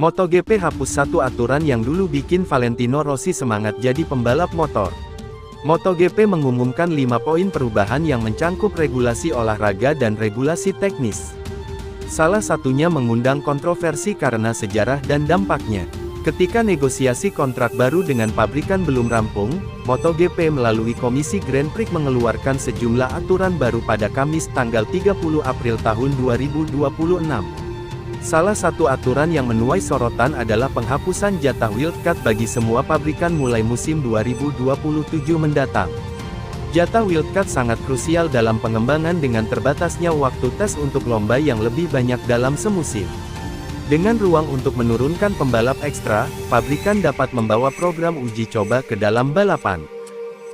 MotoGP hapus satu aturan yang dulu bikin Valentino Rossi semangat jadi pembalap motor. MotoGP mengumumkan 5 poin perubahan yang mencangkup regulasi olahraga dan regulasi teknis. Salah satunya mengundang kontroversi karena sejarah dan dampaknya. Ketika negosiasi kontrak baru dengan pabrikan belum rampung, MotoGP melalui Komisi Grand Prix mengeluarkan sejumlah aturan baru pada Kamis tanggal 30 April tahun 2026. Salah satu aturan yang menuai sorotan adalah penghapusan jatah wildcard bagi semua pabrikan mulai musim 2027 mendatang. Jatah wildcard sangat krusial dalam pengembangan dengan terbatasnya waktu tes untuk lomba yang lebih banyak dalam semusim. Dengan ruang untuk menurunkan pembalap ekstra, pabrikan dapat membawa program uji coba ke dalam balapan.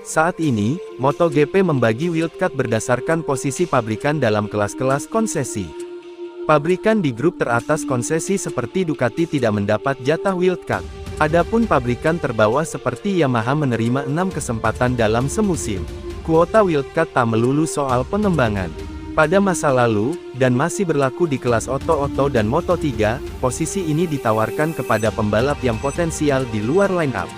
Saat ini, MotoGP membagi wildcard berdasarkan posisi pabrikan dalam kelas-kelas konsesi. Pabrikan di grup teratas konsesi seperti Ducati tidak mendapat jatah wildcard. Adapun pabrikan terbawah seperti Yamaha menerima 6 kesempatan dalam semusim. Kuota wildcard tak melulu soal pengembangan. Pada masa lalu, dan masih berlaku di kelas Oto dan Moto3, posisi ini ditawarkan kepada pembalap yang potensial di luar line-up.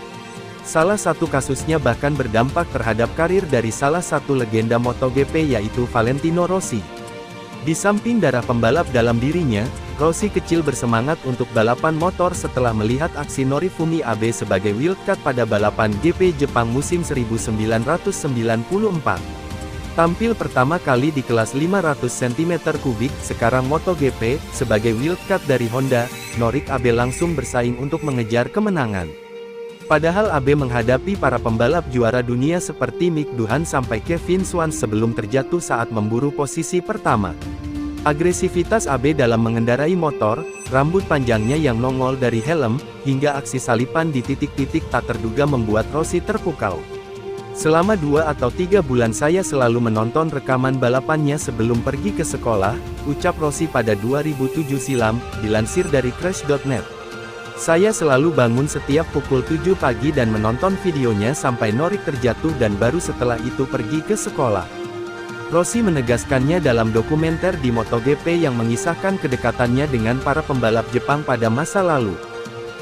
Salah satu kasusnya bahkan berdampak terhadap karir dari salah satu legenda MotoGP yaitu Valentino Rossi. Di samping darah pembalap dalam dirinya, Rossi kecil bersemangat untuk balapan motor setelah melihat aksi Norifumi Abe sebagai wildcard pada balapan GP Jepang musim 1994. Tampil pertama kali di kelas 500 cm3, sekarang MotoGP, sebagai wildcard dari Honda, Norik Abe langsung bersaing untuk mengejar kemenangan. Padahal Abe menghadapi para pembalap juara dunia seperti Mick Doohan sampai Kevin Schwantz sebelum terjatuh saat memburu posisi pertama. Agresivitas Abe dalam mengendarai motor, rambut panjangnya yang nongol dari helm, hingga aksi salipan di titik-titik tak terduga membuat Rossi terpukau. Selama 2 atau 3 bulan saya selalu menonton rekaman balapannya sebelum pergi ke sekolah, ucap Rossi pada 2007 silam, dilansir dari Crash.net. Saya selalu bangun setiap pukul 7 pagi dan menonton videonya sampai Norik terjatuh dan baru setelah itu pergi ke sekolah. Rossi menegaskannya dalam dokumenter di MotoGP yang mengisahkan kedekatannya dengan para pembalap Jepang pada masa lalu.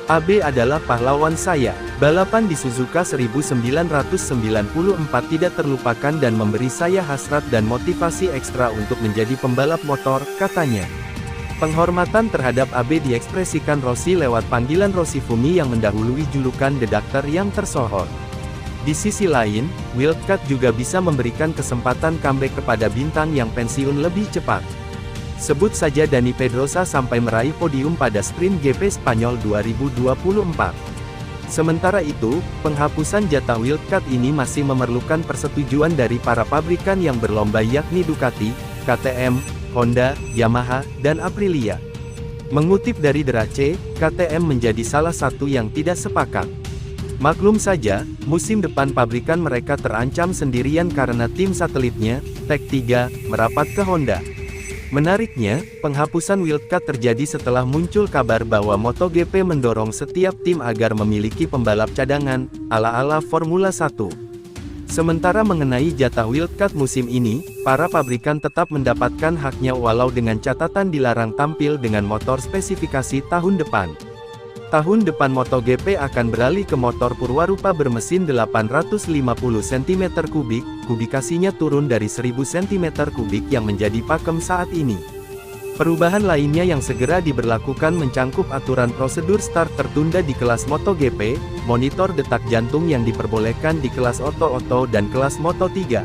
Abe adalah pahlawan saya. Balapan di Suzuka 1994 tidak terlupakan dan memberi saya hasrat dan motivasi ekstra untuk menjadi pembalap motor, katanya. Penghormatan terhadap Abe diekspresikan Rossi lewat panggilan Rossifumi yang mendahului julukan The Doctor yang tersohor. Di sisi lain, wildcard juga bisa memberikan kesempatan comeback kepada bintang yang pensiun lebih cepat. Sebut saja Dani Pedrosa sampai meraih podium pada sprint GP Spanyol 2024. Sementara itu, penghapusan jatah wildcard ini masih memerlukan persetujuan dari para pabrikan yang berlomba yakni Ducati, KTM, Honda, Yamaha, dan Aprilia. Mengutip dari Derace, KTM menjadi salah satu yang tidak sepakat. Maklum saja, musim depan pabrikan mereka terancam sendirian karena tim satelitnya, Tech3, merapat ke Honda. Menariknya, penghapusan wildcard terjadi setelah muncul kabar bahwa MotoGP mendorong setiap tim agar memiliki pembalap cadangan, ala-ala Formula 1. Sementara mengenai jatah wildcard musim ini, para pabrikan tetap mendapatkan haknya walau dengan catatan dilarang tampil dengan motor spesifikasi tahun depan. Tahun depan MotoGP akan beralih ke motor Purwarupa bermesin 850 cm3, kubikasinya turun dari 1000 cm3 yang menjadi pakem saat ini. Perubahan lainnya yang segera diberlakukan mencangkup aturan prosedur start tertunda di kelas MotoGP, monitor detak jantung yang diperbolehkan di kelas Oto dan kelas Moto3.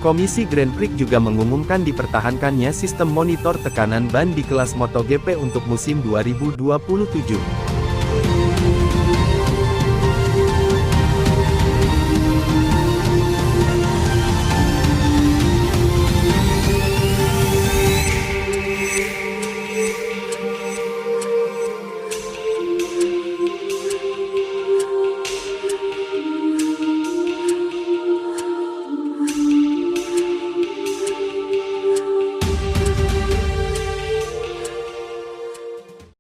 Komisi Grand Prix juga mengumumkan dipertahankannya sistem monitor tekanan ban di kelas MotoGP untuk musim 2027.